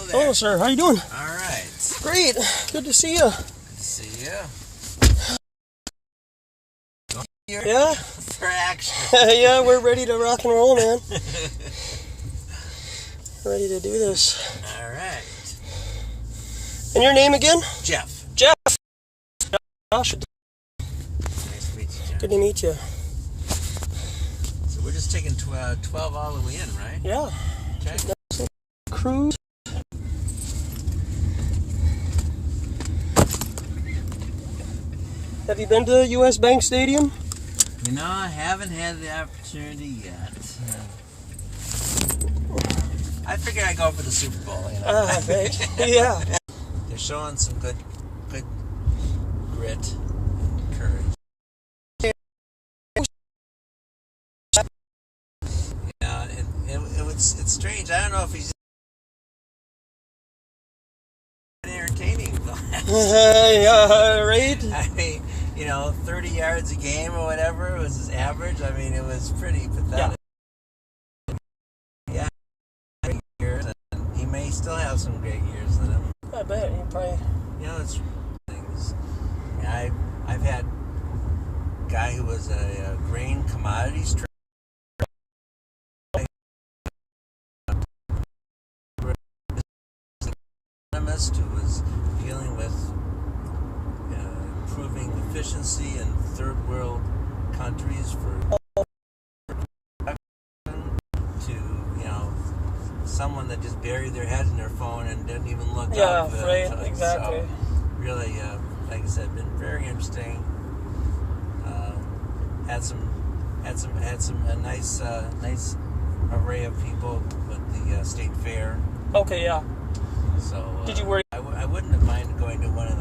Hello there. Hello, sir. How you doing? All right. Great. Good to see you. Good to see you. Yeah? For action. Yeah, we're ready to rock and roll, man. Ready to do this. All right. And your name again? Jeff. Jeff. Josh. Nice to meet you, Jeff. Good to meet you. So we're just taking 12 all the way in, right? Yeah. Okay. Cruise. Have you been to US Bank Stadium? You know, I haven't had the opportunity yet. I figure I go for the Super Bowl, you know. Right. Yeah. They're showing some good grit and courage. Yeah, and it's strange. I don't know if he's entertaining. Right? I mean, 30 yards a game or whatever was his average. I mean, it was pretty pathetic. Yeah. Great years, and he may still have some great years in him. I bet. You probably... It's things. I've had a guy who was a grain commodities trader. Who was dealing with improving efficiency in third world countries for to someone that just buried their head in their phone and didn't even look up. Yeah, right, exactly. So really, like I said, been very interesting. Had a nice array of people with the state fair. Okay, yeah. So did you worry? I wouldn't have minded going to one or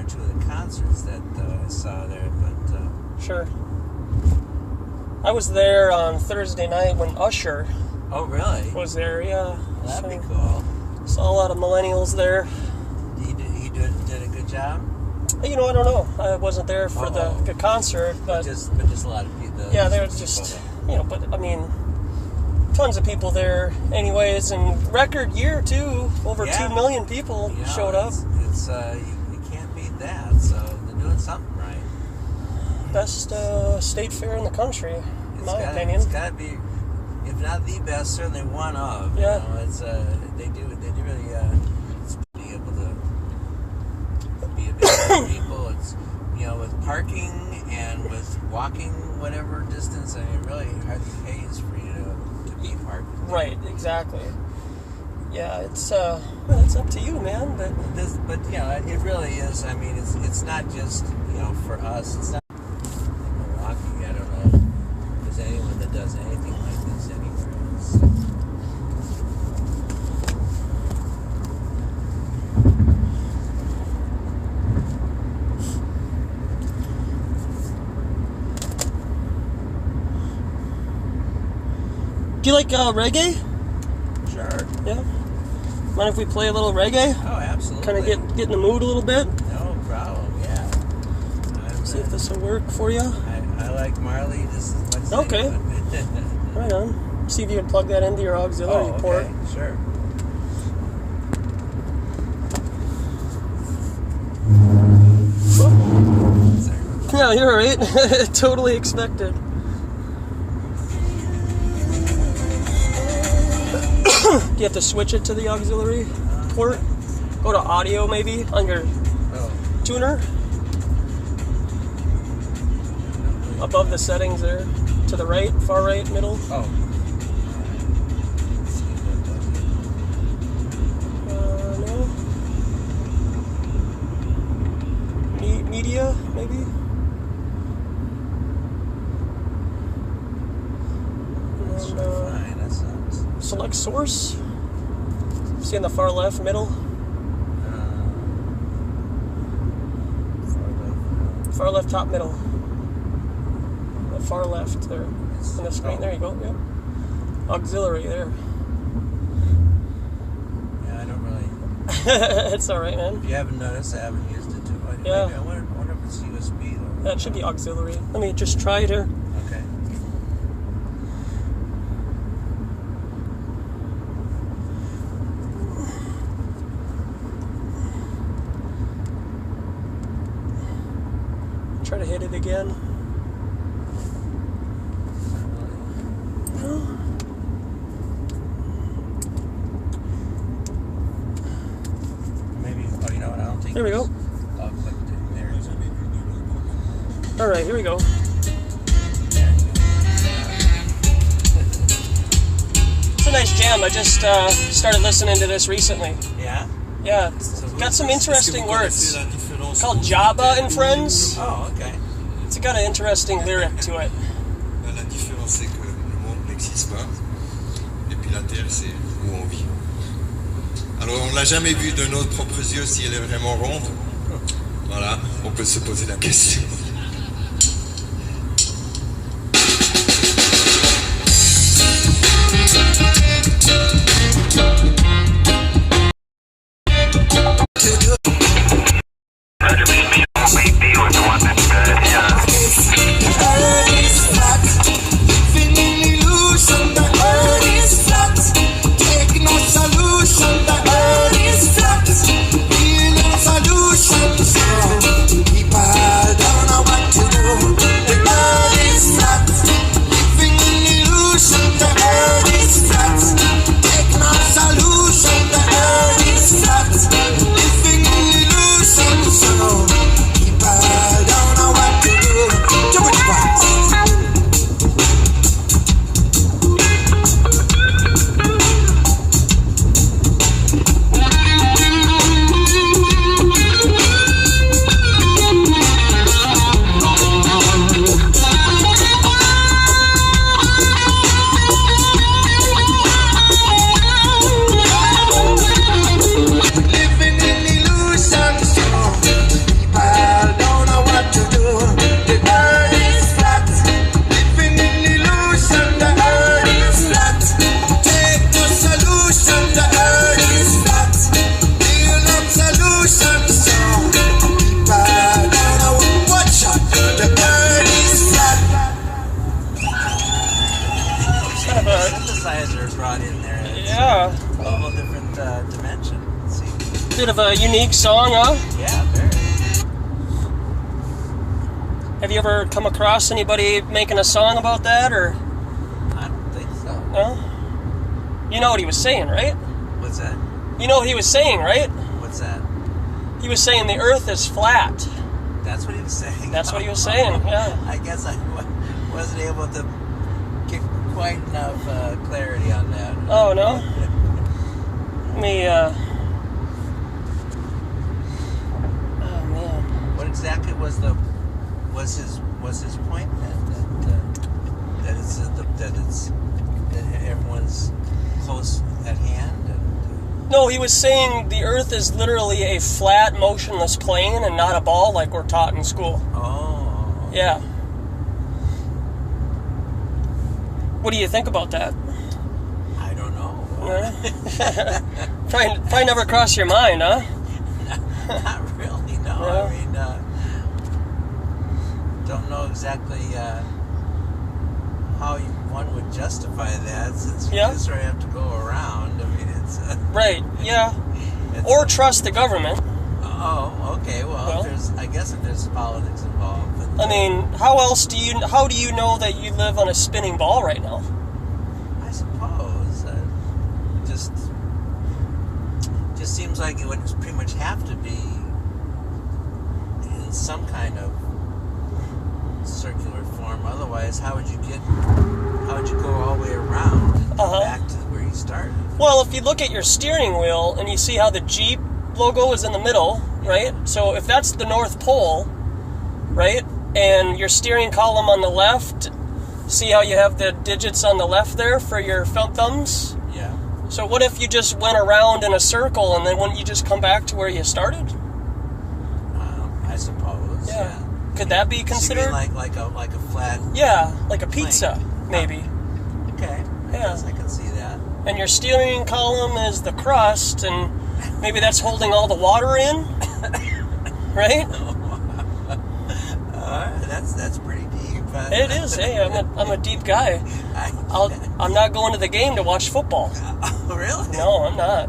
two of the concerts that I saw there, but Sure. I was there on Thursday night when Usher oh really was there. Yeah, well, that'd be cool. Saw a lot of millennials there. He did a good job. I don't know. I wasn't there for the concert, but just a lot of people. Yeah, there was just but I mean, tons of people there, anyways, and record year too. Over 2 million people showed up. It's you can't beat that. So they're doing something right. Best state fair in the country, in my opinion. It's got to be, if not the best, certainly one of. Yeah. It's they do really be able to be a bit of people. It's with parking and with walking whatever distance. I mean, it really hardly pays for you to be parked. Right. Exactly. Yeah, it's up to you, man. But it really is. I mean, it's not just for us. It's not Milwaukee. I don't know if there's anyone that does anything like this anywhere else. do you like reggae? Sure. Yeah. Mind if we play a little reggae? Oh, absolutely. Kind of get in the mood a little bit. No problem. Yeah. See if this will work for you. I like Marley just as much as Okay. anyone. Right on. See if you can plug that into your auxiliary port. Okay. Sure. Yeah, you're right. Totally expected. Do you have to switch it to the auxiliary port? Go to audio maybe on your tuner. Above the settings there. To the right, far right, middle. Oh. No. Media, maybe? Fine, that sounds. Select source. See in the far left, middle? Far left, top, middle. The far left there. In the screen. There you go. Yep. Auxiliary there. Yeah, I don't really. It's alright, man. If you haven't noticed, I haven't used it too much. Yeah. Maybe I wonder if it's USB though. That should be auxiliary. Let me just try it here. Okay. Try to hit it again. No. Maybe, oh, you know what, I don't think... There we go. I'll click it there. Alright, here we go. It's a nice jam. I just started listening to this recently. Yeah? Yeah, it's got some interesting words. It's called Jabba and Friends. Oh, okay. It's got an interesting lyric to it. La différence, c'est que le monde n'existe pas, et puis la Terre, c'est où on vit. Alors, on l'a jamais vu de nos propres yeux si elle est vraiment ronde. Voilà, on peut se poser la question. Bit of a unique song, huh? Yeah, very. Have you ever come across anybody making a song about that, or? I don't think so. No? You know what he was saying, right? What's that? You know what he was saying, right? What's that? He was saying the earth is flat. That's what he was saying? That's what he was saying, yeah. I guess I wasn't able to get quite enough clarity on that. Oh, no? Let me, exactly was his point that everyone's close at hand? And, no, he was saying the Earth is literally a flat, motionless plane and not a ball like we're taught in school. Oh. Yeah. What do you think about that? I don't know. Probably never crossed your mind, huh? Not really, no. Yeah. I mean, don't know exactly how one would justify that, since you just sort of have to go around. I mean, it's... right, yeah. Or trust the government. Oh, okay, well I guess if there's politics involved. But, I mean, how do you know that you live on a spinning ball right now? I suppose. Just seems like it would pretty much have to be in some kind of circular form. Otherwise, how would you go all the way around and back to where you started? Well, if you look at your steering wheel and you see how the Jeep logo is in the middle, right? So if that's the North Pole, right? And your steering column on the left, see how you have the digits on the left there for your thumbs? Yeah. So what if you just went around in a circle and then wouldn't you just come back to where you started? I suppose. Yeah. Could that be considered? So you mean like a flat? Yeah, like a pizza, maybe. Okay. I guess I can see that. And your steering column is the crust, and maybe that's holding all the water in, right? That's pretty deep. It is. Hey, I'm a deep guy. I'm not going to the game to watch football. Oh, really? No, I'm not.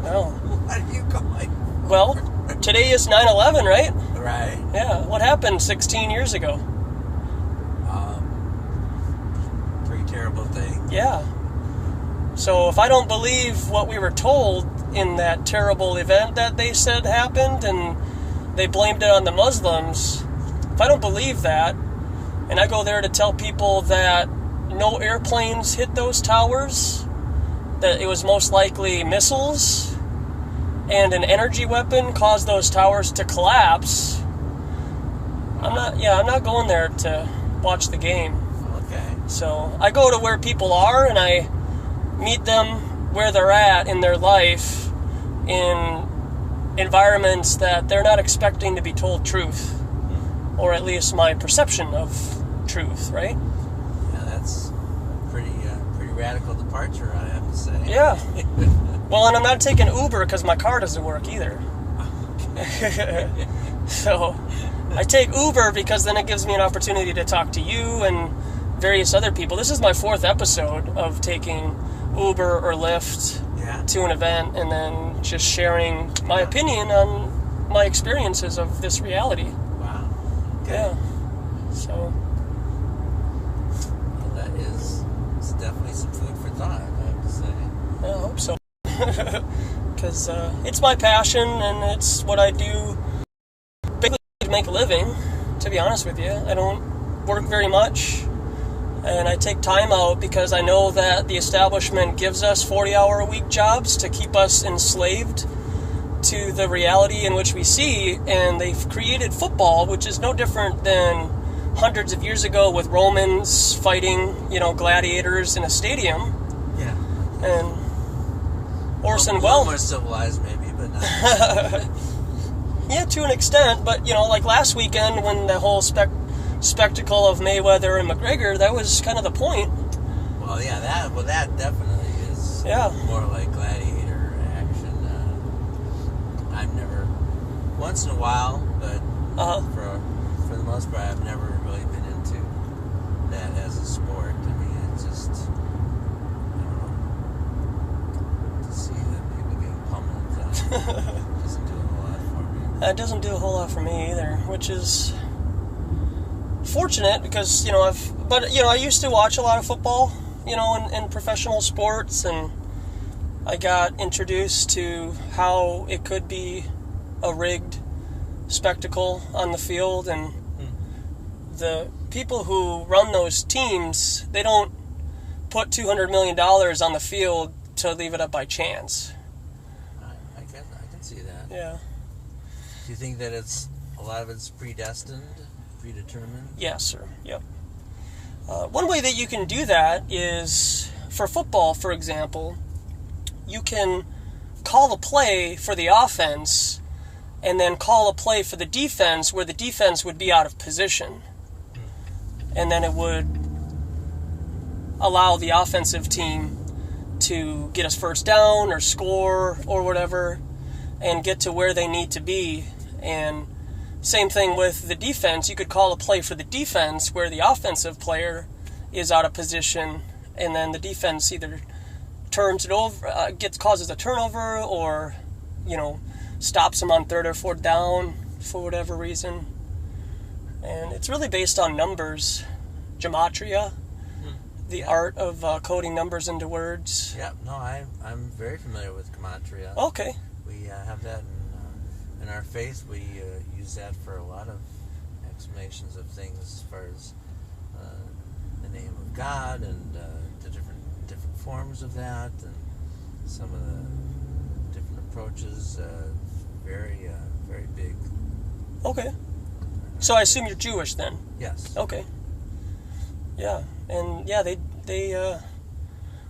No. Why are you going? Well, today is 9/11, right? Right. Yeah, what happened 16 years ago? Pretty terrible thing. Yeah. So if I don't believe what we were told in that terrible event that they said happened, and they blamed it on the Muslims, if I don't believe that, and I go there to tell people that no airplanes hit those towers, that it was most likely missiles, and an energy weapon caused those towers to collapse, I'm not going there to watch the game. Okay. So I go to where people are, and I meet them where they're at in their life, in environments that they're not expecting to be told truth, or at least my perception of truth, right? Yeah, that's a pretty radical departure, I have to say. Yeah. Well, and I'm not taking Uber because my car doesn't work either. So I take Uber because then it gives me an opportunity to talk to you and various other people. This is my 4th episode of taking Uber or Lyft to an event, and then just sharing my opinion on my experiences of this reality. Wow. Okay. Yeah. So. Well, that is definitely some food for thought, I have to say. I hope so. Because it's my passion, and it's what I do basically to make a living, to be honest with you. I don't work very much. And I take time out because I know that the establishment gives us 40-hour-a-week jobs to keep us enslaved to the reality in which we see. And they've created football, which is no different than hundreds of years ago with Romans fighting, gladiators in a stadium. Yeah. And Orson Welles. Welles. More civilized, maybe, but not. Yeah, to an extent. But, like last weekend when the whole spectacle of Mayweather and McGregor, that was kind of the point. Well, yeah, that definitely is more like gladiator action. I've never, once in a while, but for the most part, I've never really been into that as a sport. I mean, it's just, I don't know, to see that people getting pummeled doesn't do a whole lot for me. That doesn't do a whole lot for me either, which is fortunate because, I used to watch a lot of football, in professional sports, and I got introduced to how it could be a rigged spectacle on the field, and the people who run those teams, they don't put $200 million on the field to leave it up by chance. I can see that. Yeah. Do you think that a lot of it's predetermined? Yes, sir. Yep. One way that you can do that is, for football, for example, you can call a play for the offense and then call a play for the defense where the defense would be out of position. And then it would allow the offensive team to get us first down or score or whatever and get to where they need to be. And same thing with the defense. You could call a play for the defense where the offensive player is out of position, and then the defense either turns it over, causes a turnover, or stops them on 3rd or 4th down for whatever reason. And it's really based on numbers, gematria, the art of coding numbers into words. Yeah, no, I'm very familiar with gematria. Okay. We have that in our faith. We use that for a lot of explanations of things as far as the name of God and the different forms of that, and some of the different approaches. Very big. Okay. So I assume you're Jewish then? Yes. Okay. Yeah, and they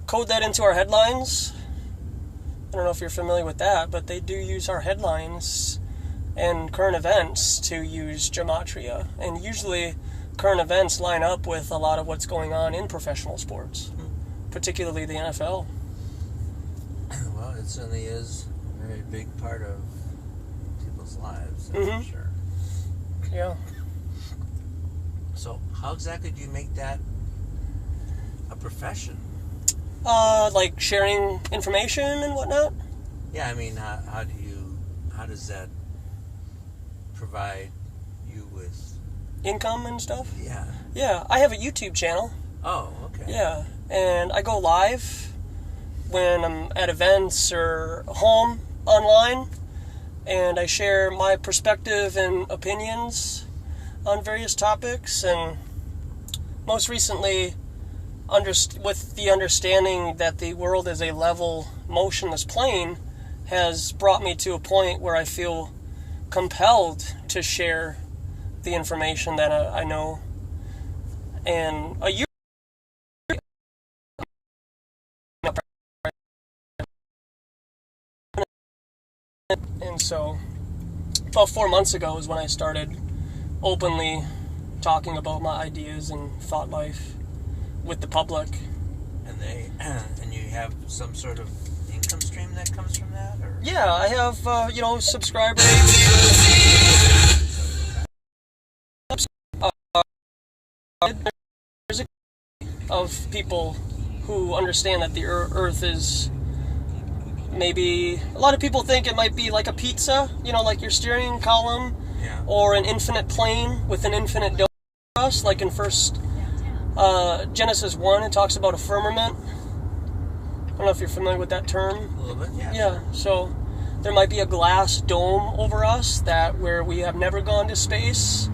code that into our headlines. I don't know if you're familiar with that, but they do use our headlines and current events to use gematria. And usually current events line up with a lot of what's going on in professional sports, particularly the NFL. Well, it certainly is a very big part of people's lives, that's for sure. Yeah. So how exactly do you make that a profession? Like sharing information and whatnot? Yeah, I mean, how does that provide you with income and stuff? Yeah. Yeah, I have a YouTube channel. Oh, okay. Yeah, and I go live when I'm at events or home online, and I share my perspective and opinions on various topics, and most recently, with the understanding that the world is a level, motionless plane, has brought me to a point where I feel compelled to share the information that I know. And a year and so about 4 months ago is when I started openly talking about my ideas and thought life with the public. And you have some sort of income stream that comes from that, or? Yeah, I have subscribers. There's a of people who understand that the Earth is maybe, a lot of people think it might be like a pizza, like your steering column, Yeah. or an infinite plane with an infinite dome across, like in Genesis 1, it talks about a firmament. I don't know if you're familiar with that term. A little bit, yeah. Yeah, so there might be a glass dome over us where we have never gone to space,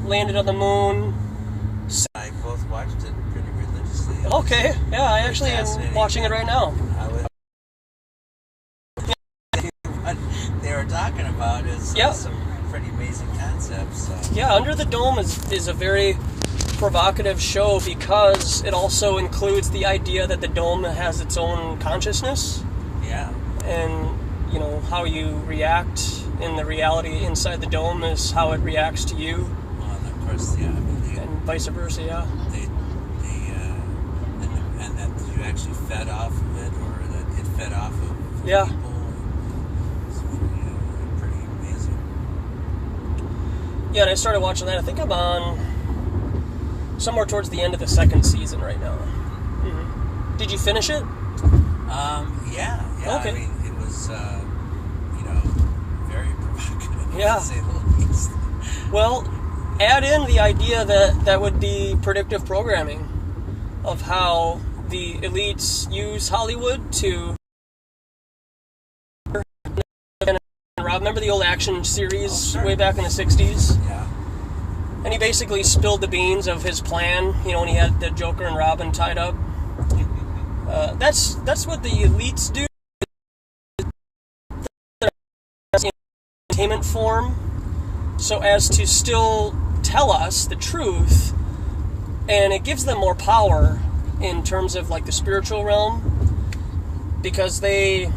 landed on the moon. I both watched it pretty religiously. Okay, yeah, I actually am watching it right now. What they were talking about is some pretty amazing concepts. So. Yeah, Under the Dome is a very provocative show because it also includes the idea that the dome has its own consciousness. Yeah. And, how you react in the reality inside the dome is how it reacts to you. Well, and of course, yeah. And vice versa, yeah. And that you actually fed off of it, or that it fed off of Yeah. people. It's pretty amazing. Yeah, and I started watching that. I think I'm on somewhere towards the end of the second season right now. Mm-hmm. Did you finish it? Yeah. Okay. I mean, it was, very provocative. Yeah. To say the least. Well, add in the idea that would be predictive programming of how the elites use Hollywood to. Remember the old action series way back in the 60s? Yeah. And he basically spilled the beans of his plan, when he had the Joker and Robin tied up. That's what the elites do. Entertainment form, so as to still tell us the truth, and it gives them more power in terms of like the spiritual realm, because they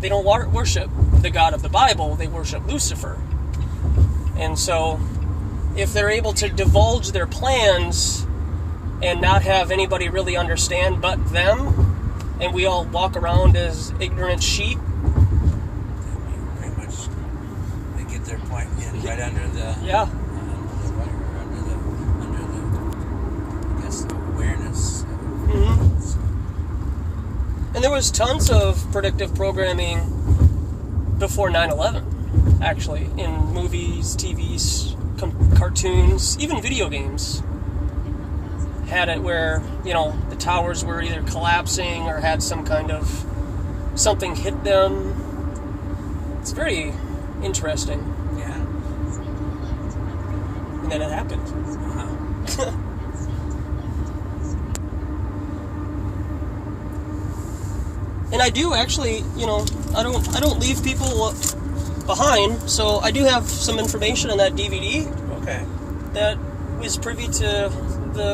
don't worship the God of the Bible, they worship Lucifer. And so if they're able to divulge their plans and not have anybody really understand but them, and we all walk around as ignorant sheep, Pretty much, they get their point in right under the under the I guess the awareness. Mm-hmm. So, And there was tons of predictive programming before 9/11, actually, in movies, TVs, cartoons, even video games had it where, the towers were either collapsing or had some kind of something hit them. It's very interesting. yeah. And then it happened. Uh-huh. And I do actually, I don't leave people behind, so I do have some information on that DVD Okay. that is privy to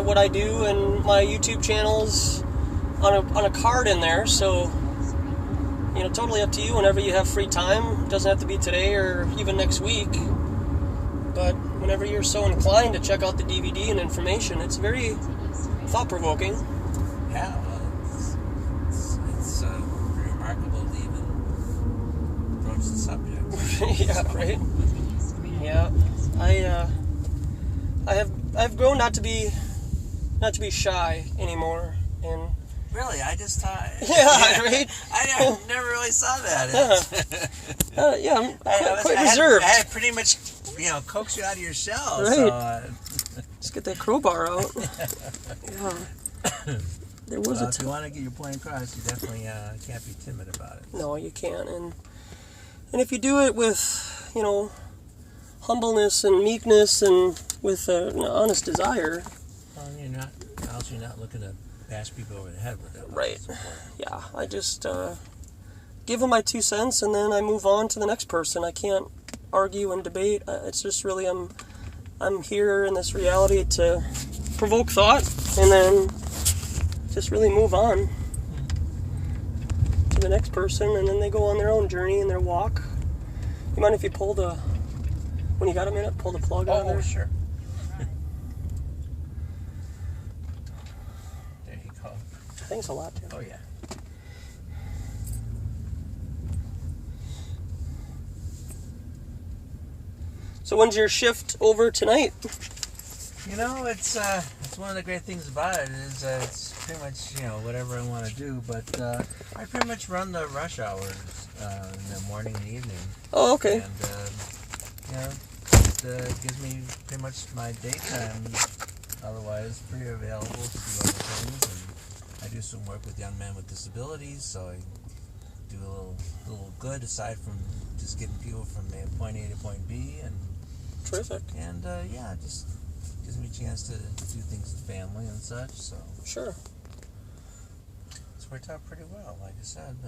what I do and my YouTube channels on a card in there, so totally up to you whenever you have free time. It doesn't have to be today or even next week, but whenever you're so inclined to check out the DVD and information, it's very thought-provoking. Yeah. Well, it's pretty remarkable to even approach the subject. Yeah, right. Yeah, I've grown not to be shy anymore, and Really, I just thought. yeah, right. I never really saw that. Yeah, I'm quite reserved. I had pretty much coax you out of your shell. Right. So, Let's get that crowbar out. Yeah. There was if you want to get your point across, you definitely can't be timid about it. No, you can't. And if you do it with, humbleness and meekness and with an honest desire. Well, you're not looking to bash people over the head with it. Right. Yeah, I just give them my 2 cents and then I move on to the next person. I can't argue and debate. It's just really I'm here in this reality to provoke thought and then just really move on to the next person, and then they go on their own journey and their walk. You mind if you when you got a minute, pull the plug out of there? Oh, sure. There you go. Thanks a lot, Tim. Oh, yeah. So when's your shift over tonight? It's one of the great things about it is it's pretty much, whatever I want to do, but I pretty much run the rush hours in the morning and evening. Oh, okay. And, it gives me pretty much my daytime otherwise pretty available to do other things. And I do some work with young men with disabilities, so I do a little good aside from just getting people from point A to point B. And terrific. And, it just gives me a chance to do things with family and such, so. Sure. It's worked out pretty well, like I said.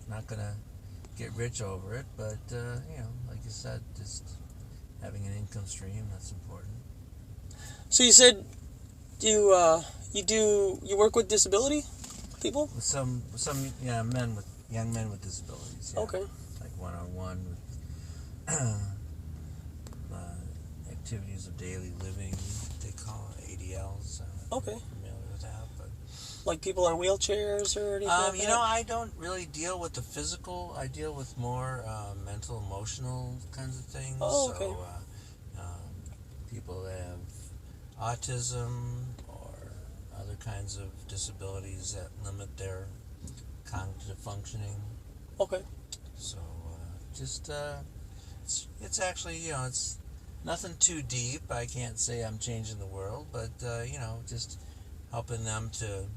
Not going to get rich over it, but, like you said, just having an income stream, that's important. So you said you work with disability people? With some young men with disabilities, yeah. Okay. Like one-on-one with activities of daily living, they call it ADLs. Okay. Familiar with that, but like people in wheelchairs or anything like that? I don't really deal with the physical. I deal with more mental, emotional kinds of things. Oh, okay. So, people that have autism or other kinds of disabilities that limit their cognitive functioning. Okay. So, it's actually, it's nothing too deep. I can't say I'm changing the world, but, just helping them to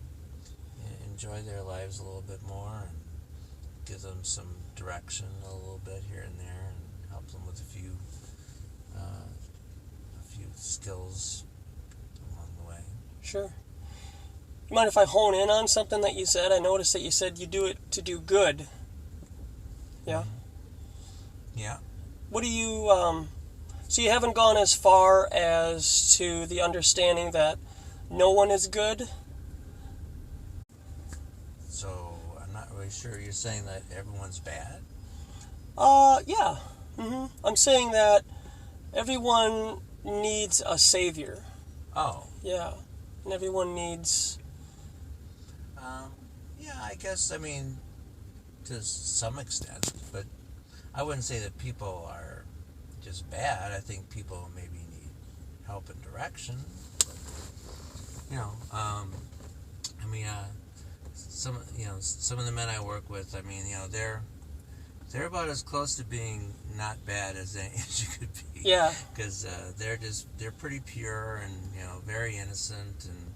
enjoy their lives a little bit more and give them some direction a little bit here and there and help them with a few skills along the way. Sure. You mind if I hone in on something that you said? I noticed that you said you do it to do good. Yeah? Mm-hmm. Yeah. What do you, so you haven't gone as far as to the understanding that no one is good? So, I'm not really sure. You're saying that everyone's bad? Yeah. Mm-hmm. I'm saying that everyone needs a savior. Oh. Yeah. And everyone needs... yeah, I guess, to some extent, but I wouldn't say that people are just bad. I think people maybe need help and direction. But, some of the men I work with, they're about as close to being not bad as you could be. Yeah. Because they're pretty pure and, very innocent, and,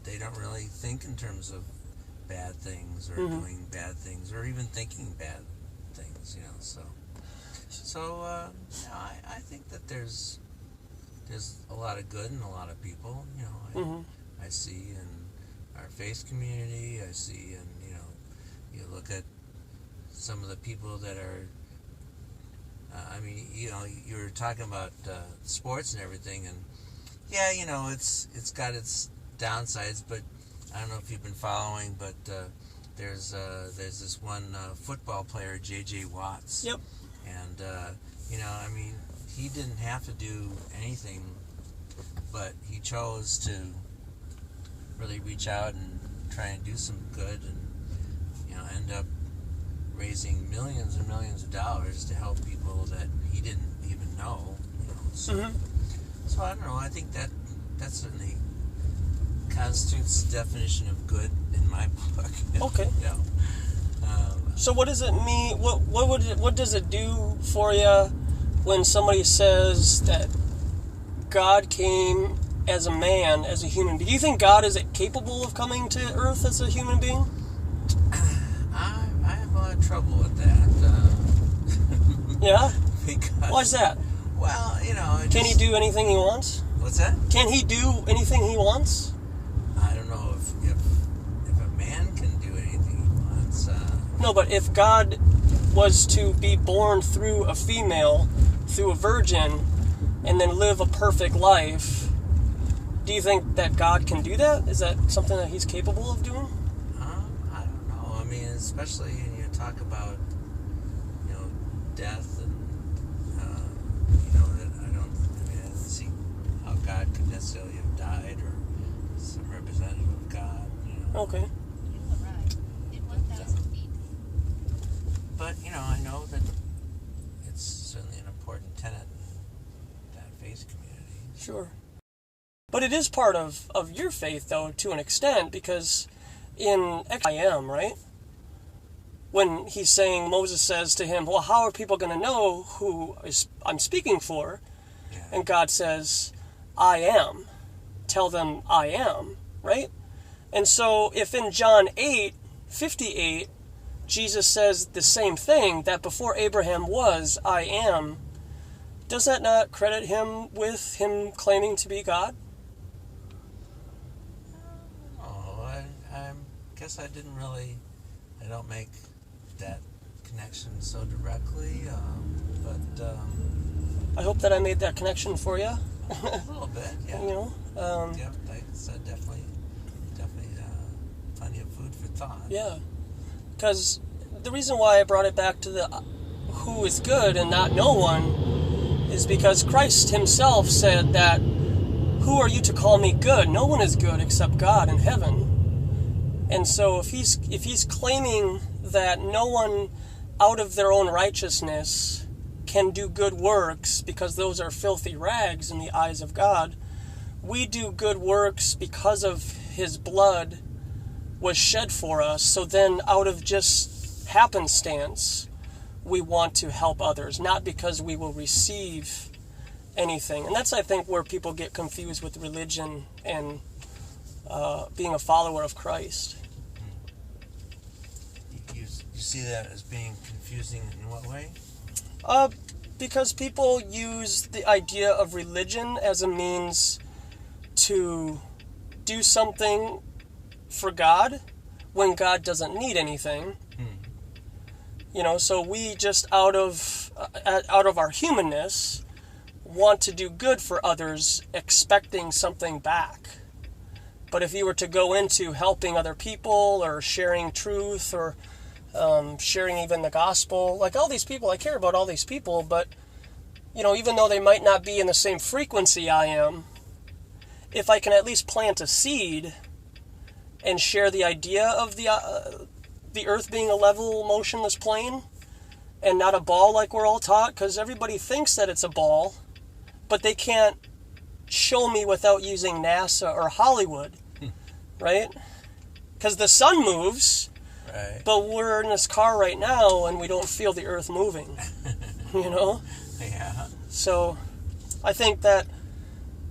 they don't really think in terms of bad things or mm-hmm. doing bad things or even thinking bad things, So, I think that there's a lot of good in a lot of people, mm-hmm. I see in our faith community, I see in, you look at some of the people that are, you were talking about sports and everything, and yeah, it's got its downsides, but I don't know if you've been following, but there's this one football player, J.J. Watts. Yep. And, he didn't have to do anything, but he chose to really reach out and try and do some good and, end up raising millions and millions of dollars to help people that he didn't even know, So, mm-hmm. so I don't know, I think that certainly constitutes the definition of good in my book. Okay. So what does it mean? What does it do for you when somebody says that God came as a man, as a human being? Do you think God is capable of coming to Earth as a human being? I have a lot of trouble with that. Yeah? Because, Why is that? Well, Can he do anything he wants? What's that? Can he do anything he wants? I don't know if a man can do anything he wants. No, but if God was to be born through a female, through a virgin, and then live a perfect life, do you think that God can do that? Is that something that he's capable of doing? I don't know. I mean, especially when you talk about, death and, that I don't see how God could necessarily have died or some representative of God, Okay. But, I know that it's certainly an important tenet in that faith community. Sure. But it is part of your faith, though, to an extent, because in I am, right? When he's saying, Moses says to him, well, how are people going to know who I'm speaking for? Yeah. And God says, I am. Tell them I am, right? And so if in John 8:58, Jesus says the same thing, that before Abraham was, I am, does that not credit him with him claiming to be God? I guess I don't make that connection so directly, but I hope that I made that connection for you. a little bit, yeah. Yeah, like I said, definitely plenty of food for thought. Yeah, because the reason why I brought it back to the who is good and not no one is because Christ himself said that, who are you to call me good? No one is good except God in heaven. And so if he's claiming that no one out of their own righteousness can do good works because those are filthy rags in the eyes of God, we do good works because of his blood was shed for us. So then out of just happenstance, we want to help others, not because we will receive anything. And that's, I think, where people get confused with religion and being a follower of Christ. You see that as being confusing in what way? Because people use the idea of religion as a means to do something for God when God doesn't need anything. So we just out of our humanness want to do good for others, expecting something back. But if you were to go into helping other people or sharing truth or sharing even the gospel, like all these people, I care about all these people, but even though they might not be in the same frequency I am, if I can at least plant a seed and share the idea of the earth being a level, motionless plane and not a ball like we're all taught, because everybody thinks that it's a ball, but they can't show me without using NASA or Hollywood, right? Because the sun moves, right, but we're in this car right now and we don't feel the earth moving, Yeah. So I think that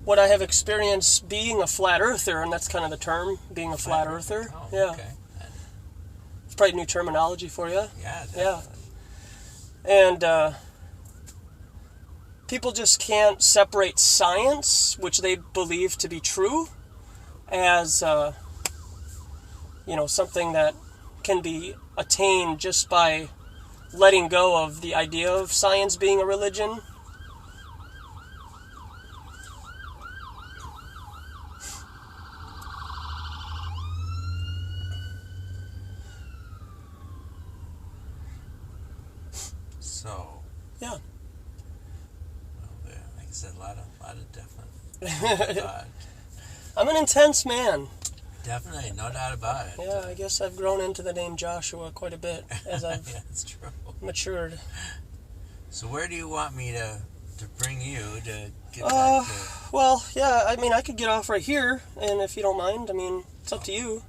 what I have experienced being a flat earther, and that's kind of the term, being a flat earther. Oh, yeah. Okay. It's probably new terminology for you. Yeah, definitely. Yeah. And people just can't separate science, which they believe to be true, as something that can be attained just by letting go of the idea of science being a religion. So. Yeah. Well, like I said, a lot of definite thought. I'm an intense man. Definitely, no doubt about it. Yeah, I guess I've grown into the name Joshua quite a bit as I've yeah, that's true. matured. So where do you want me to bring you to get back to... Well, yeah, I mean, I could get off right here, and if you don't mind, I mean, it's up to you.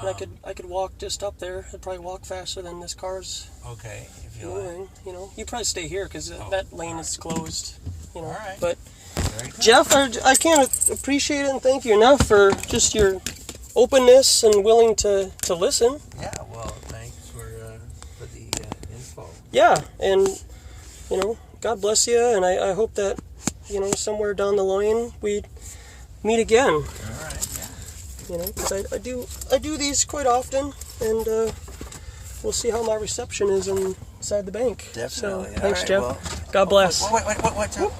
And I could walk just up there. I'd probably walk faster than this car's Okay, if you moving. like. You know, you probably stay here because that lane is closed. You know, All right. but Very good. Jeff, I can't appreciate it and thank you enough for just your openness and willing to listen. Yeah, well, thanks for the info. Yeah, and you know, God bless you, and I hope that you know somewhere down the line we meet again. All right, yeah. You know, because I do these quite often, and we'll see how my reception is inside the bank. Definitely. So, thanks, right, Jeff. well, God bless. Wait, what's up?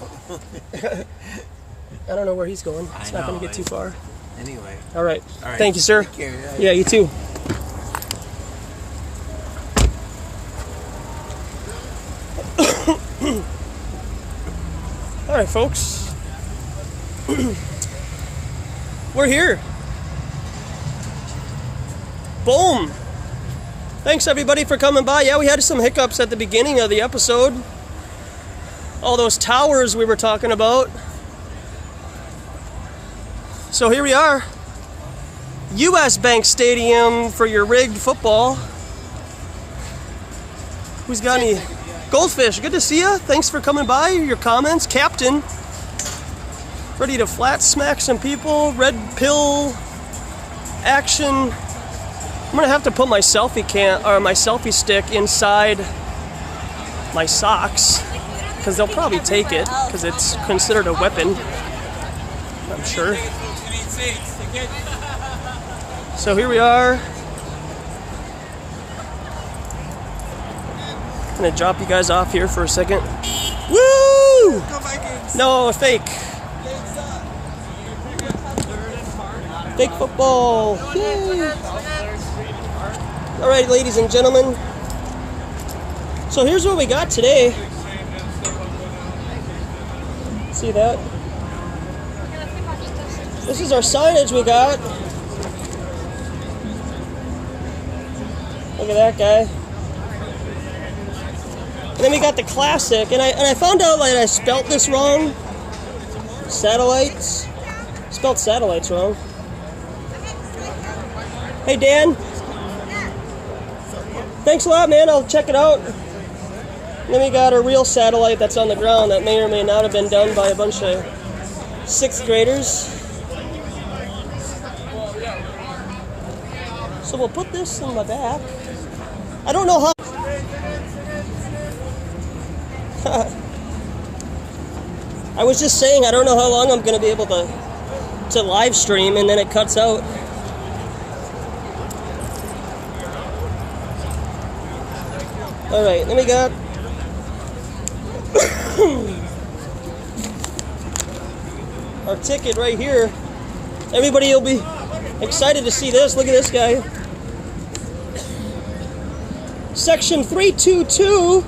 I don't know where he's going. It's not going know, to get too far. Anyway. All right. All right. Thank you, sir. Take care. Yeah, you too. All right, folks. We're here. Boom. Thanks, everybody, for coming by. Yeah, we had some hiccups at the beginning of the episode. All those towers we were talking about. So here we are. U.S. Bank Stadium for your rigged football. Who's got any goldfish? Good to see you. Thanks for coming by. Your comments, Captain. Ready to flat smack some people. Red pill action. I'm gonna have to put my selfie stick inside my socks because they'll probably take it because it's considered a weapon. I'm sure. So here we are. I'm gonna drop you guys off here for a second. Woo! No, fake. Fake football. Yay. All right, ladies and gentlemen. So here's what we got today. See that? This is our signage we got. Look at that guy. And then we got the classic, and I found out that I spelt this wrong. Satellites. Spelled satellites wrong. Hey Dan. Thanks a lot, man. I'll check it out. And then we got a real satellite that's on the ground that may or may not have been done by a bunch of 6th graders. So we'll put this in my back. I don't know how. I was just saying I don't know how long I'm going to be able to live stream, and then it cuts out. All right, then we got our ticket right here. Everybody will be excited to see this. Look at this guy. Section 322.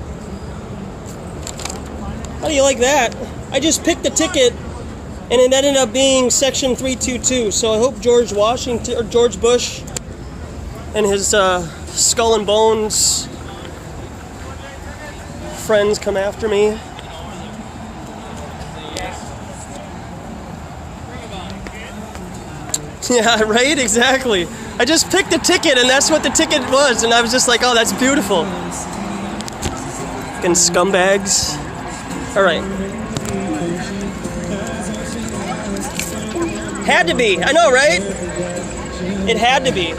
How do you like that? I just picked the ticket and it ended up being section 322. So I hope George Bush and his skull and bones friends come after me. Yeah, right? Exactly. I just picked the ticket and that's what the ticket was, and I was just like, oh, that's beautiful. Fucking scumbags. Alright. Had to be. I know, right? It had to be.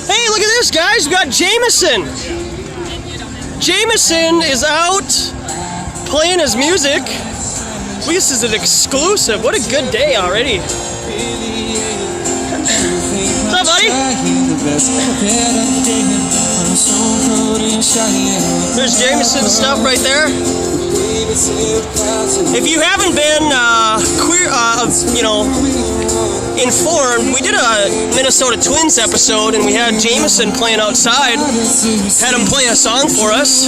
Hey, look at this, guys. We got Jameson. Jameson is out playing his music. This is an exclusive. What a good day already. What's up, buddy? There's Jameson's stuff right there. If you haven't been informed, we did a Minnesota Twins episode and we had Jameson playing outside. Had him play a song for us.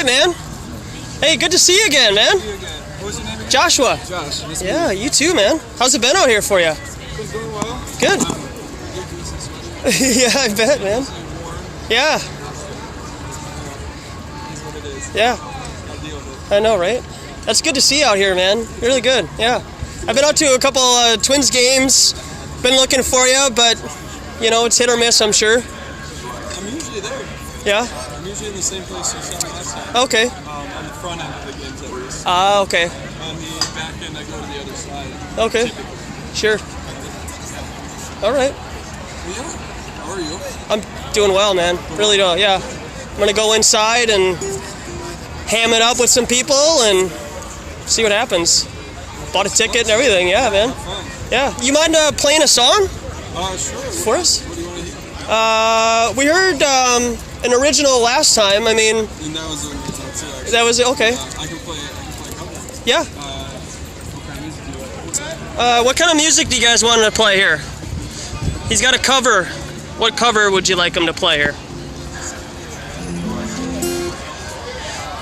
right, man. Hey, good to see you again, man. See you again. What was your name again? Joshua. Josh. Nice to Yeah, meet you too, man. How's it been out here for you? It's going well. Good. Yeah, I bet, man. Yeah. Is what it is. Yeah. I'll deal with it. I know, right? That's good to see you out here, man. Really good. Yeah. I've been out to a couple Twins games. Been looking for you, but you know it's hit or miss, I'm sure. I'm usually there. Yeah. I'm usually in the same place you saw me last time. Okay. On the front end of the games at least. Ah, okay. On the back end, I go to the other side. Okay. Sure. All right. Yeah. How are you? I'm doing well, man. Really do. Yeah. I'm gonna go inside and ham it up with some people and see what happens. Bought a ticket and everything. Yeah, man. Fun. Yeah. You mind playing a song Sure. for us? What do you want to hear? We heard an original last time. I mean, And that was the original too, actually. that was it. Okay. I can play a couple. Yeah. What kind of music do you like? What kind of music do you guys want to play here? He's got a cover. What cover would you like him to play here?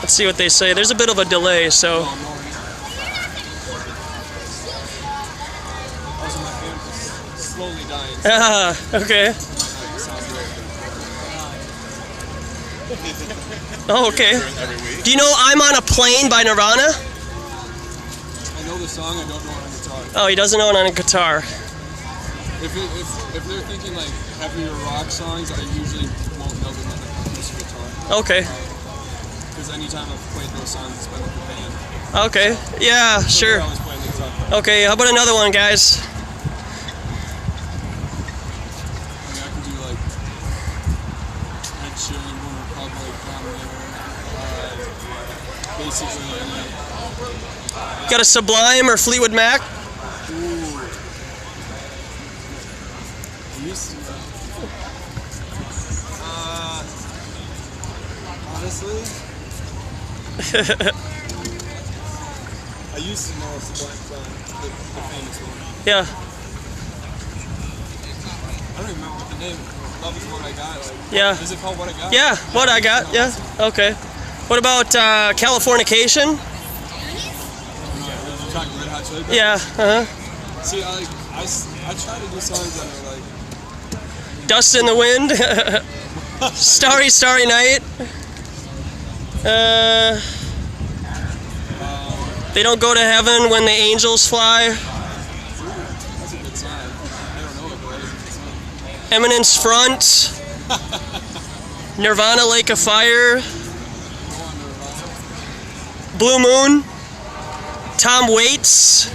Let's see what they say. There's a bit of a delay, so. Also, my phone is slowly dying. Ah, okay. Oh, okay. Do you know I'm on a Plane by Nirvana? I know the song, I don't know it on guitar. Oh, he doesn't know it on a guitar. If they're thinking like heavier rock songs, I usually won't know them on the guitar. Okay. Because anytime I've played those songs, it's been with the band. Okay. Yeah, So sure. they're always playing the guitar. Okay, how about another one, guys? I mean, I can do like Ed Sheeran, One Republic, basically any. Got a Sublime or Fleetwood Mac? Ooh. I used to. Honestly, I used to know Sublime song, the famous one. Yeah. I don't even remember what the name. Love is what I got. Like, Yeah. Is it called What I Got? Yeah, what I got, yeah. Okay. What about Californication? You're talking Red Hot Chili Peppers? Yeah, uh-huh. See, I try to do songs that are like. Dust in the Wind. Starry, Starry Night. They don't go to heaven when the angels fly. That's a good song. I don't know it, but that is a good song. Eminence Front. Nirvana, Lake of Fire. Blue Moon. Tom Waits.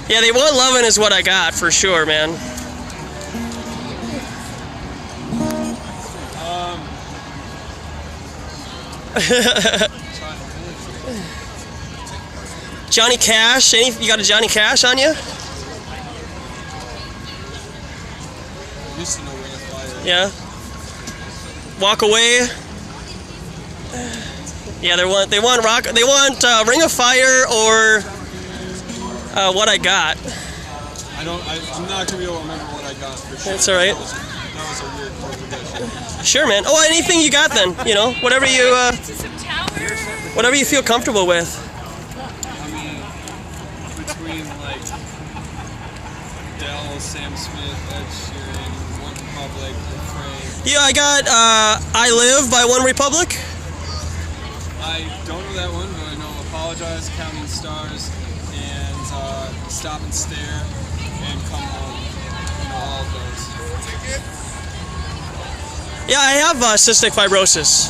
Yeah, they want lovin' is what I got for sure, man. Johnny Cash. You got a Johnny Cash on you? I used to know Ring of Fire. Yeah. Walk Away. Yeah, they want rock. They want Ring of Fire or What I Got. I'm not gonna be able to remember what I got for sure. That's all right. That was a weird chord progression. Sure, man. Oh, anything you got then? You know, whatever you feel comfortable with. I mean, between like Adele, Sam Smith, Ed Sheeran, One Republic, Refrain. Yeah, I got I Live by One Republic. I don't know that one, but I know Apologize, Counting Stars, and Stop and Stare, and Come Home. I know all of those. Yeah, I have cystic fibrosis.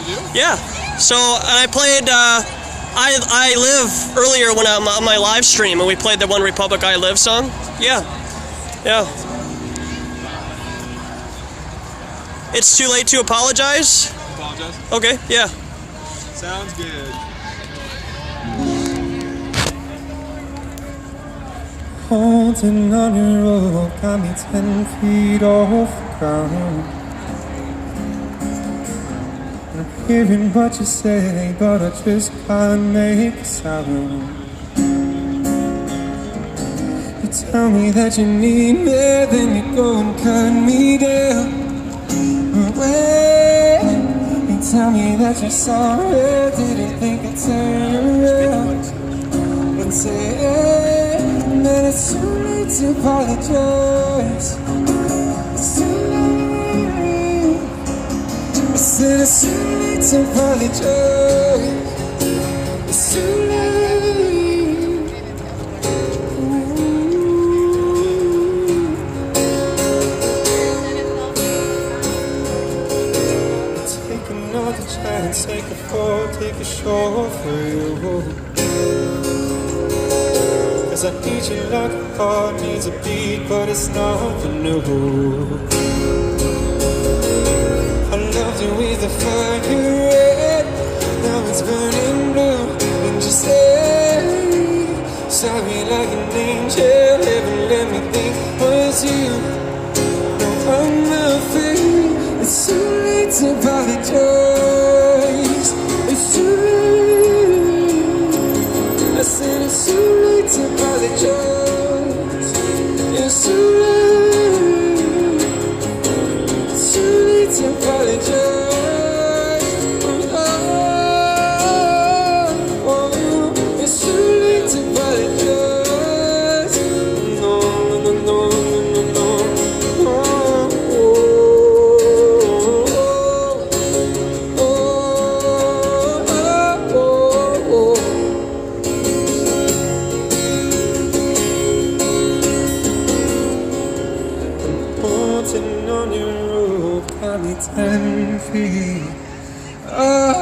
You do? Yeah. So, and I played I Live earlier when I'm on my live stream, and we played the One Republic I Live song. Yeah. Yeah. It's too late to apologize? Apologize. Okay, yeah. Sounds good. Holding on your rope got me 10 feet off the ground. I'm hearing what you say, but I just can't make a sound. You tell me that you need me, then you go and cut me down. Away. You tell me that you're sorry. Didn't think I'd turn around and say that it's too late to apologize. It's too late. I said it's too late to apologize. It's too late. Take another chance, take a fall, take a shot for you. 'Cause I need you like a heart needs a beat, but it's nothing new. I loved you with a fire red, now it's burning blue. And just say sorry like an angel, heaven let me think was you. No, I'm afraid it's too late to apologize. It's too late. I said it's too late to apologize. It's too late. It's too late to apologize. Oh, it's too late to apologize. No, no, no, no, no, no. Haunting on your roof, got me 10 feet off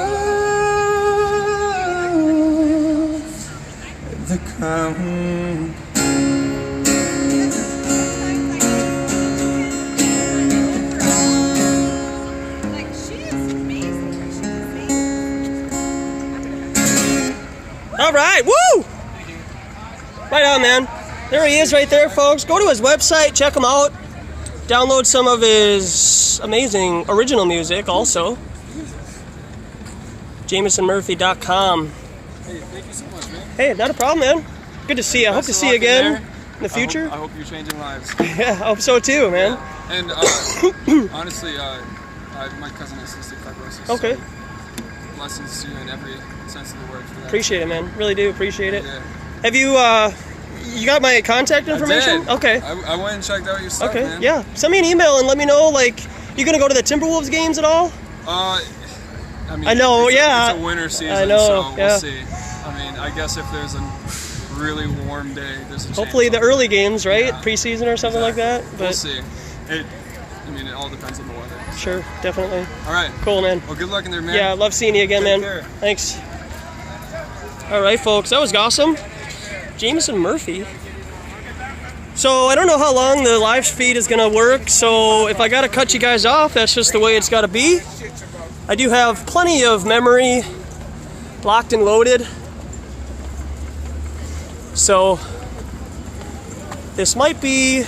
the ground. All right, woo! Right on, man. There he is right there, folks. Go to his website, check him out. Download some of his amazing original music also. JamisonMurphy.com. Hey, thank you so much, man. Hey, not a problem, man. Good to see you. I hope to see you again in the future. I hope you're changing lives. Yeah, I hope so too, man. Yeah. And honestly, my cousin has cystic fibrosis. Okay. So blessings to you in every sense of the word for that. Appreciate it, man. Really do appreciate it. Yeah. Have you, you got my contact information? I did. Okay. I went and checked out your stuff, Okay, man. yeah. Send me an email and let me know, like, you gonna go to the Timberwolves games at all? I mean, I know, it's yeah. It's a winter season, I know, so yeah. we'll see. I mean, I guess if there's a really warm day, there's a chance. Hopefully the early games, right? Yeah. Preseason or something like that. But We'll see. It all depends on the weather. sure, definitely. All right. Cool, man. Well, good luck in there, man. Yeah, love seeing you again, Take man. care. Thanks. All right, folks, that was awesome. Jameson Murphy. So I don't know how long the live feed is gonna work, so if I gotta cut you guys off, that's just the way it's gotta be. I do have plenty of memory locked and loaded. So this might be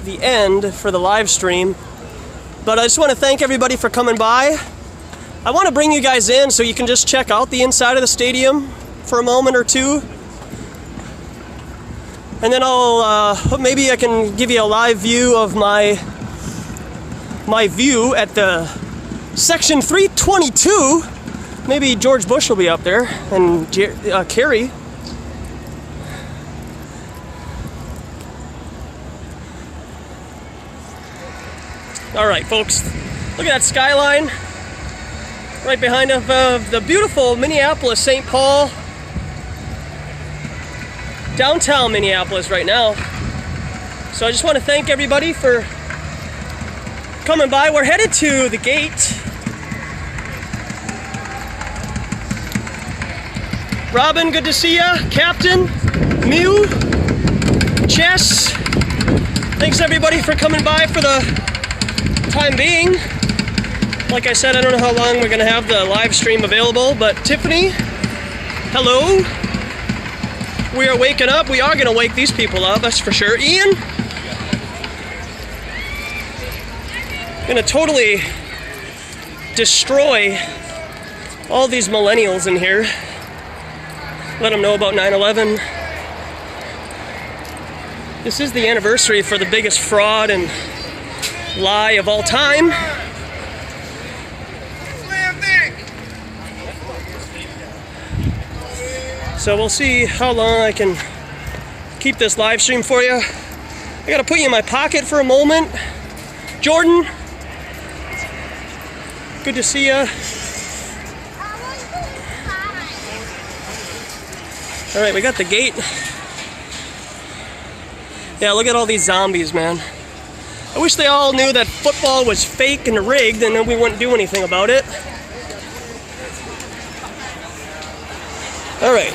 the end for the live stream, but I just want to thank everybody for coming by. I want to bring you guys in so you can just check out the inside of the stadium for a moment or two. And then maybe I can give you a live view of my view at the section 322. Maybe George Bush will be up there and Kerry. All right, folks, look at that skyline right behind of the beautiful Minneapolis, St. Paul, downtown Minneapolis right now. So I just want to thank everybody for coming by. We're headed to the gate. Robin, good to see ya. Captain, Mew, Chess. Thanks everybody for coming by for the time being. Like I said, I don't know how long we're gonna have the live stream available, but Tiffany, hello. We are waking up. We are gonna wake these people up, that's for sure. Ian, gonna totally destroy all these millennials in here. Let them know about 9/11. This is the anniversary for the biggest fraud and lie of all time. So we'll see how long I can keep this live stream for you. I gotta put you in my pocket for a moment. Jordan, good to see you. All right, we got the gate. Yeah, look at all these zombies, man. I wish they all knew that football was fake and rigged, and then we wouldn't do anything about it. All right.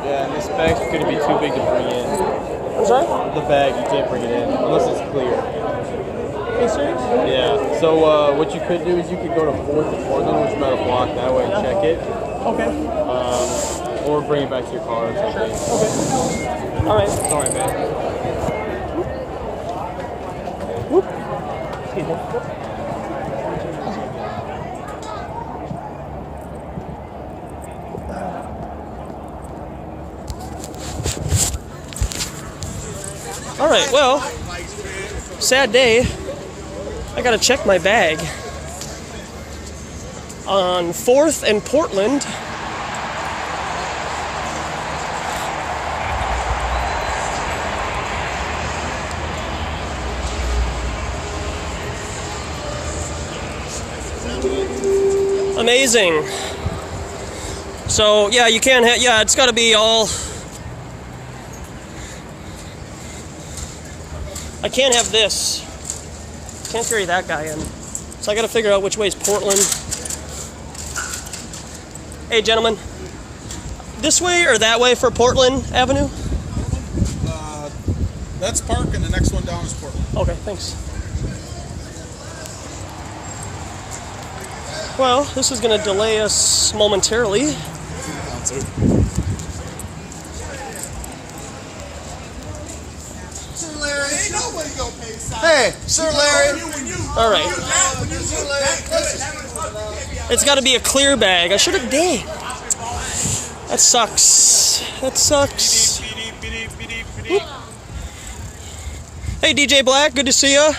Yeah, and this bag's going to be too big to bring in. I'm sorry? The bag, you can't bring it in unless it's clear. Are you serious? Yeah. So what you could do is you could go to 4th and Portland, which is about a block that way, and check it. Okay. Or bring it back to your car or something. Okay. All right. Sorry, man. Whoop. Excuse me. All right, well, sad day. I gotta check my bag. On 4th and Portland. Amazing. So, yeah, you can't have, yeah, it's gotta be all. I can't have this. Can't carry that guy in. So I gotta figure out which way is Portland. Hey, gentlemen. This way or that way for Portland Avenue? That's Park, and the next one down is Portland. Okay, thanks. Well, this is gonna delay us momentarily. Hey, Sir Larry. All right. It's got to be a clear bag. I should have. Dang. That sucks. That sucks. Whoop. Hey, DJ Black. Good to see you.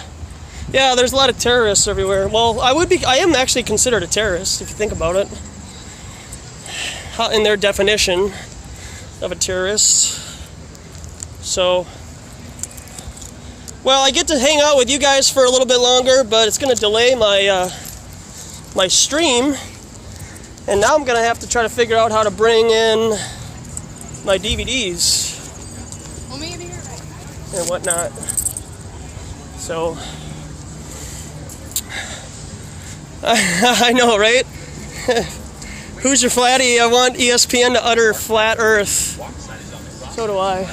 Yeah, there's a lot of terrorists everywhere. Well, I am actually considered a terrorist if you think about it. In their definition of a terrorist. So. Well, I get to hang out with you guys for a little bit longer, but it's going to delay my my stream. And now I'm going to have to try to figure out how to bring in my DVDs and whatnot. So, I know, right? Who's your flatty? I want ESPN to utter flat Earth. So do I.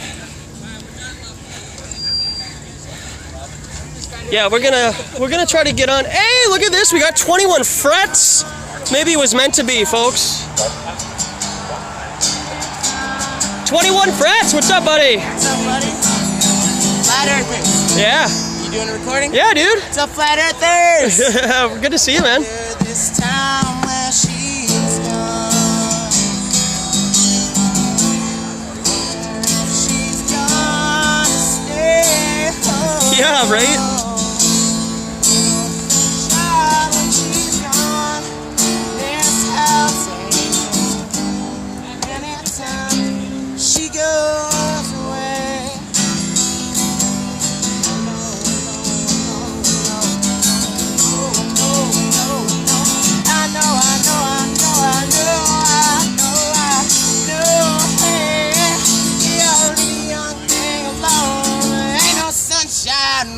Yeah, we're gonna try to get on. Hey, look at this! We got 21 frets. Maybe it was meant to be, folks. 21 frets. What's up, buddy? What's up, buddy? Flat Earthers. Yeah. You doing a recording? Yeah, dude. What's up, Flat Earthers? Good to see you, man. This town where she's gone. She's gonna stay home. Yeah, right.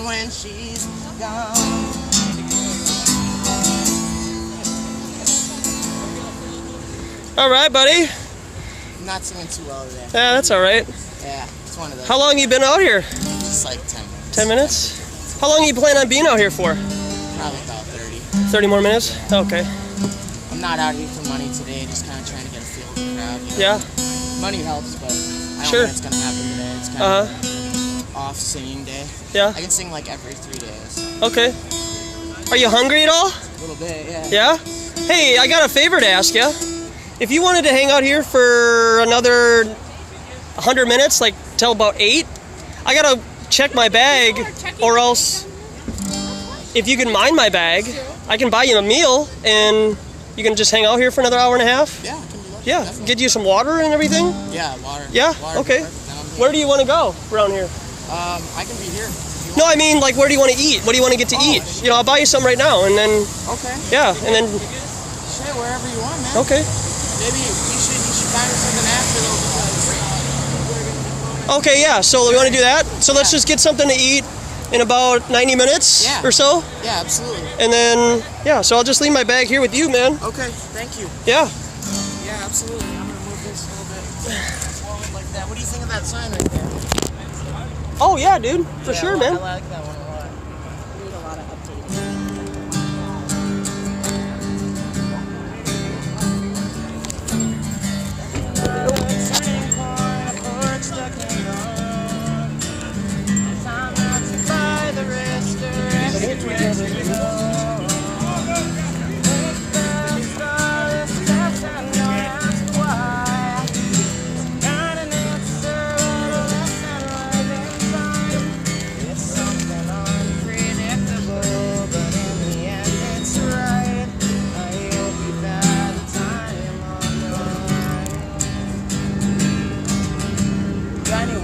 When she's gone. All right, buddy. I'm not singing too well today. Yeah, that's all right. Yeah, it's one of those. How long you been out here? Just like 10 minutes. 10 minutes? How long are you planning on being out here for? Probably about 30. 30 more minutes? Okay. I'm not out here for money today, just kind of trying to get a feel of the crowd. You know? Yeah. Money helps, but I don't Sure. think it's going to happen today. It's kind of off singing day. Yeah. I can sing like every 3 days. Okay. Are you hungry at all? A little bit, yeah. Yeah? Hey, I got a favor to ask you. If you wanted to hang out here for another 100 minutes, like till about 8, I gotta check my bag, or else if you can mind my bag, I can buy you a meal and you can just hang out here for another hour and a half. Yeah, I can do that. Yeah, Definitely. get you some water and everything. Yeah, water. Yeah, Water okay. Where do you want to go around here? I can be here. No, I mean, like, where do you want to eat? What do you want to get to eat? You know, I'll buy you some right now, and then, Okay. yeah, and then, Shit, wherever you want, man. okay. Maybe you should buy me something after though, because Okay, yeah, so we want to do that. So let's just get something to eat in about 90 minutes Yeah. or so. yeah, absolutely. And then, yeah, so I'll just leave my bag here with you, man. Okay, thank you. Yeah. Yeah, absolutely. I'm gonna move this a little bit forward like that. What do you think of that sign right there? Oh, yeah, dude. For Yeah, sure, I man. like that one a lot. We need a lot of updates.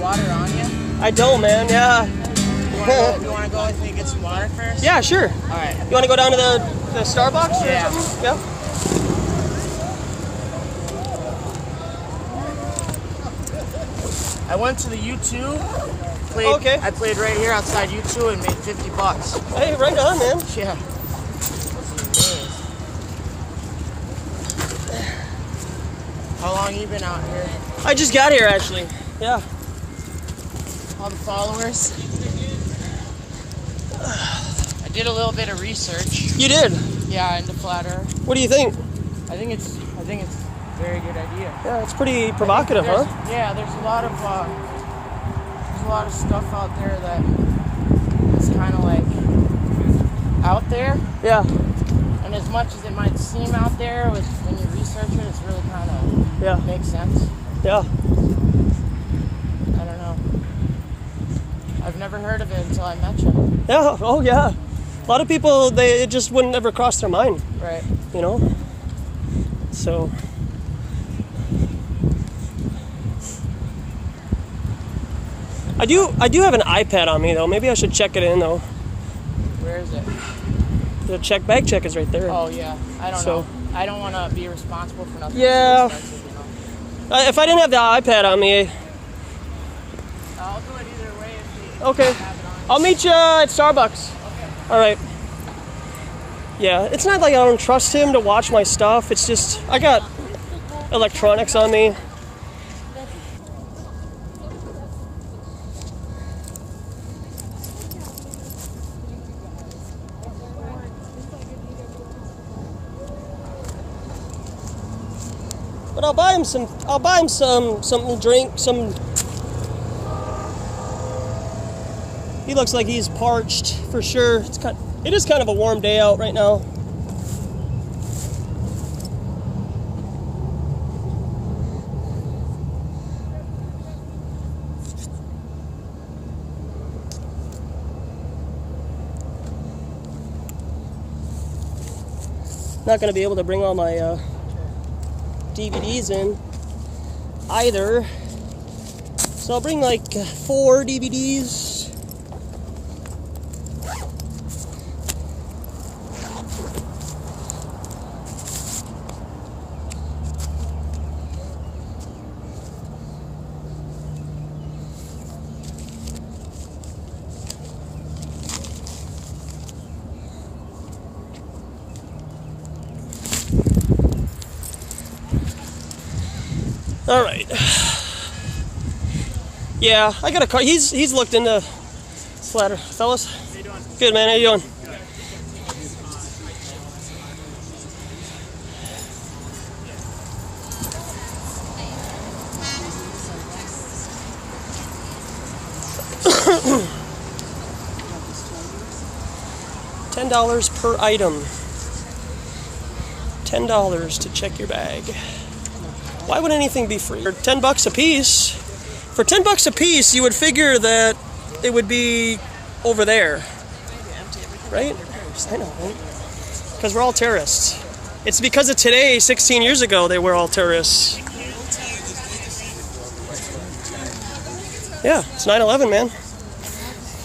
Water on you? I don't, man, yeah. You want to go with me and get some water first? Yeah, sure. All right. You want to go down to the Starbucks or Yeah. something? Yeah. I went to the U2. Okay. I played right here outside U2 and made $50. Hey, right on, man. Yeah. How long you been out here? I just got here, actually. Yeah. All the followers? I did a little bit of research. You did? Yeah, into flat Earth. What do you think? I think it's a very good idea. Yeah, it's pretty provocative, huh? Yeah, there's a lot of stuff out there that is kind of like out there. Yeah. And as much as it might seem out there, when you research it, it's really kind of makes sense. Yeah. I don't know. I've never heard of it until I met you. Yeah. Oh, yeah. A lot of people, it just wouldn't ever cross their mind. Right. You know. So. I do have an iPad on me though. Maybe I should check it in though. Where is it? The bag check is right there. Oh yeah. I don't So- know. I don't want to be responsible for nothing. Yeah. So expensive, you know? If I didn't have the iPad on me, I'll do it either way if you okay. have it on. I'll meet you at Starbucks. Okay. All right. Yeah, it's not like I don't trust him to watch my stuff. It's just I got electronics on me. But I'll buy him some. I'll buy him something to drink. He looks like he's parched for sure. It is kind of a warm day out right now. Not going to be able to bring all my DVDs in either. So I'll bring like 4 DVDs. All right. Yeah, I got a car. He's looked into Slatter, fellas. How you doing? Good, man. How you doing? $10 per item. $10 to check your bag. Why would anything be free? For $10 a piece. For $10 a piece, you would figure that it would be over there, right? I know, right? Because we're all terrorists. It's because of today. 16 years ago, they were all terrorists. Yeah, it's 9/11, man.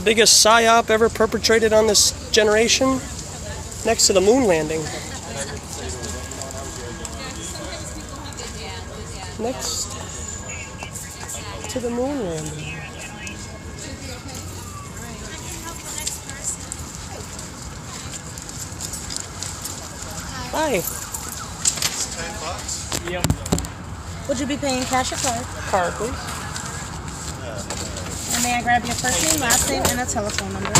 Biggest psyop ever perpetrated on this generation, next to the moon landing. Next to the moon landing. Hi. $10? Yep. Would you be paying cash or card? Card, please. And may I grab your first name, last name, and a telephone number?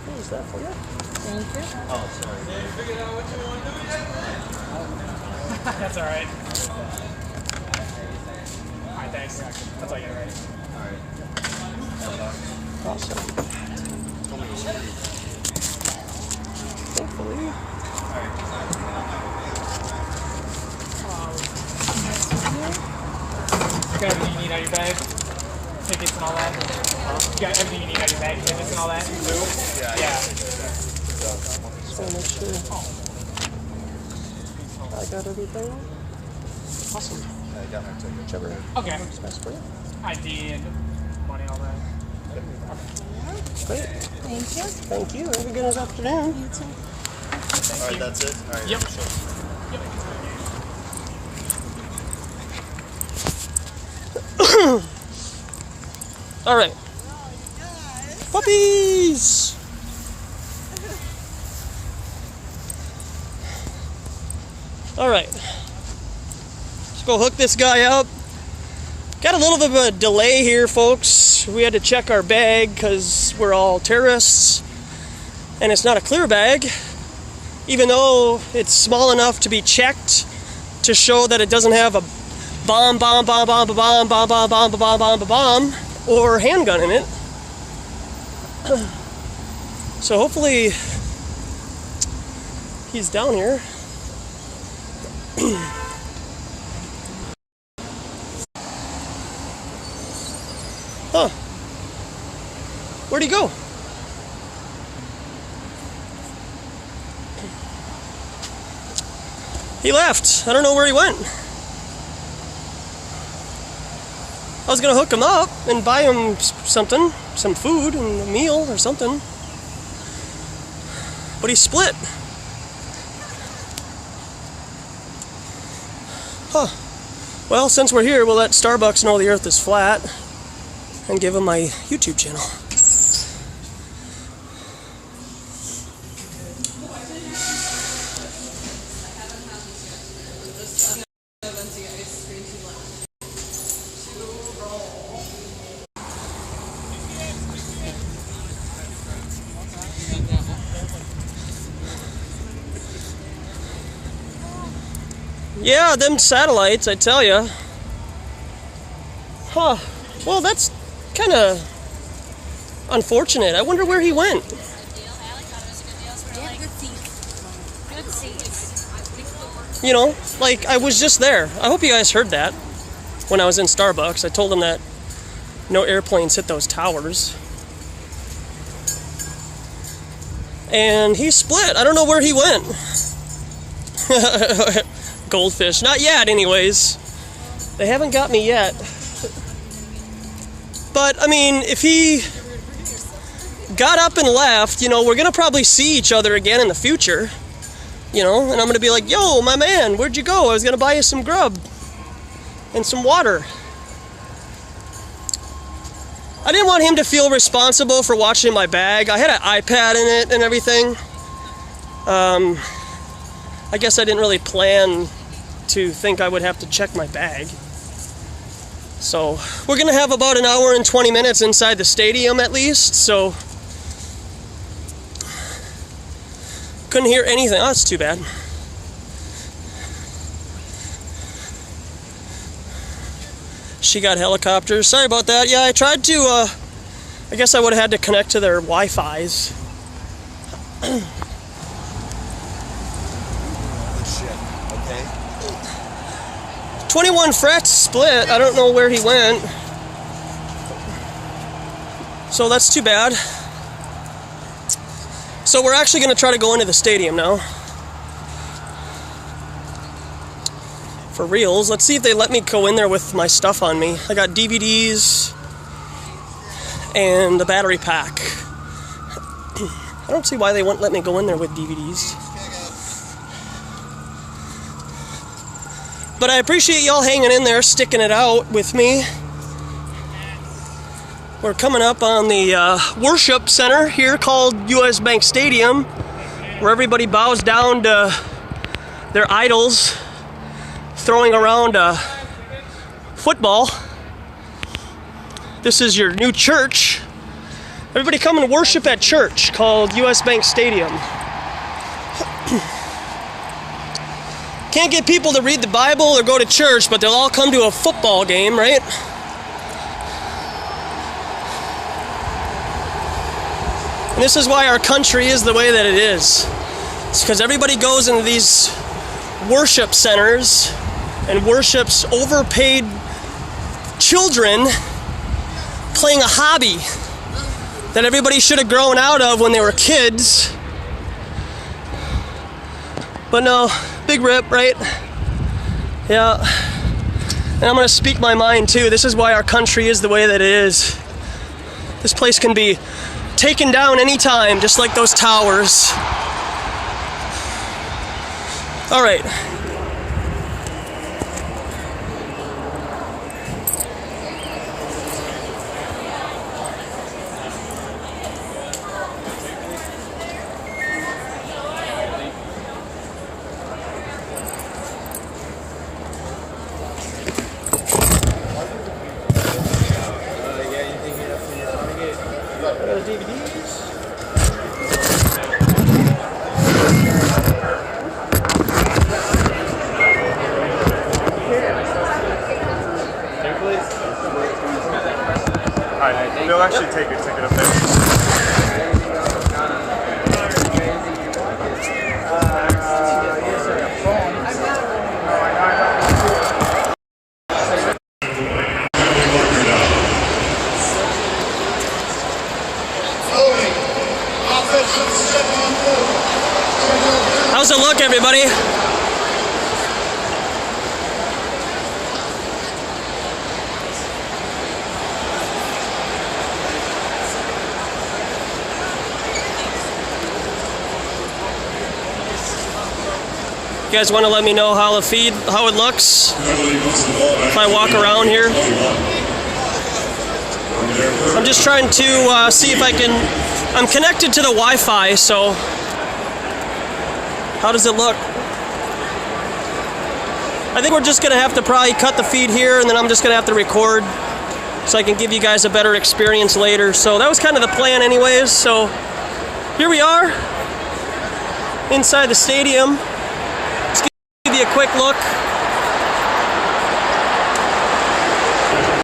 What is that for? Thank you. Oh, sorry. That's alright. Alright, thanks. That's all you got, right? Alright. Awesome. Thankfully. You got everything you need out of your bag? Tickets and all that? You got everything you need out of your bag? Tickets and all that? Yeah. Just want to make sure I got everything. Awesome. I got my ticket. Whichever Okay. is best for you. ID and money, all that. Great. Thank you. Thank you. Have a good afternoon. You too. Alright, that's it? Alright. Yep. All right. Puppies. All right. Let's go hook this guy up. Got a little bit of a delay here, folks. We had to check our bag because we're all terrorists. And it's not a clear bag, even though it's small enough to be checked to show that it doesn't have a bomb, or handgun in it. So hopefully he's down here. Huh. Where'd he go? He left. I don't know where he went. I was gonna hook him up and buy him something, some food and a meal or something. But he split. Huh. Well, since we're here, we'll let Starbucks know the earth is flat and give him my YouTube channel. Yeah, them satellites, I tell ya. Huh. Well, that's kind of unfortunate. I wonder where he went. You know, like, I was just there. I hope you guys heard that when I was in Starbucks. I told them that no airplanes hit those towers. And he split. I don't know where he went. Goldfish. Not yet, anyways. They haven't got me yet. But, I mean, if he got up and left, you know, we're going to probably see each other again in the future. You know, and I'm going to be like, yo, my man, where'd you go? I was going to buy you some grub and some water. I didn't want him to feel responsible for watching my bag. I had an iPad in it and everything. I guess I didn't really plan to think I would have to check my bag. So we're gonna have about an hour and 20 minutes inside the stadium at least, so couldn't hear anything. Oh, that's too bad. She got helicopters. Sorry about that. Yeah, I tried to, I guess I would have had to connect to their Wi-Fi's. 21 frets split. I don't know where he went. So that's too bad. So we're actually going to try to go into the stadium now. For reals. Let's see if they let me go in there with my stuff on me. I got DVDs and the battery pack. I don't see why they wouldn't let me go in there with DVDs. But I appreciate y'all hanging in there, sticking it out with me. We're coming up on the worship center here called US Bank Stadium, where everybody bows down to their idols, throwing around a football. This is your new church. Everybody come and worship at church called US Bank Stadium. Can't get people to read the Bible or go to church, but they'll all come to a football game, right? And this is why our country is the way that it is. It's because everybody goes into these worship centers and worships overpaid children playing a hobby that everybody should have grown out of when they were kids. But no, big rip, right? Yeah. And I'm gonna speak my mind too. This is why our country is the way that it is. This place can be taken down anytime, just like those towers. All right. They'll actually take your ticket up there. How's it look, everybody? You guys want to let me know how it looks if I walk around here? I'm just trying to see if I can. I'm connected to the Wi-Fi, so how does it look? I think we're just gonna have to probably cut the feed here, and then I'm just gonna have to record so I can give you guys a better experience later. So that was kind of the plan, anyways. So here we are inside the stadium. A quick look.